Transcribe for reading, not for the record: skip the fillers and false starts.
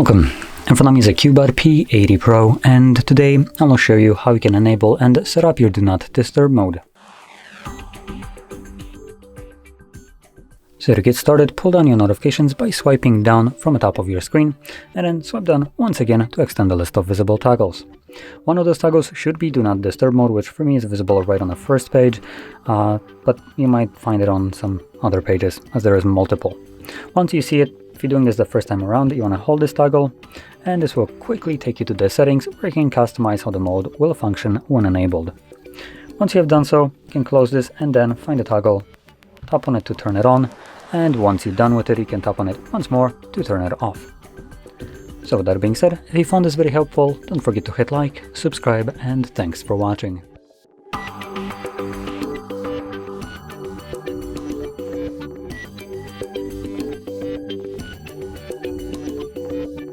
Welcome, in front of me is a CUBOT P80 Pro, and today I will show you how you can enable and set up your Do Not Disturb mode. So to get started, pull down your notifications by swiping down from the top of your screen, and then swipe down once again to extend the list of visible toggles. One of those toggles should be Do Not Disturb mode, which for me is visible right on the first page, but you might find it on some other pages, as there is multiple. Once you see it, if you're doing this the first time around, you want to hold this toggle, and this will quickly take you to the settings where you can customize how the mode will function when enabled. Once you have done so, you can close this and then find the toggle, tap on it to turn it on, and once you're done with it, you can tap on it once more to turn it off. So with that being said, if you found this very helpful, don't forget to hit like, subscribe, and thanks for watching.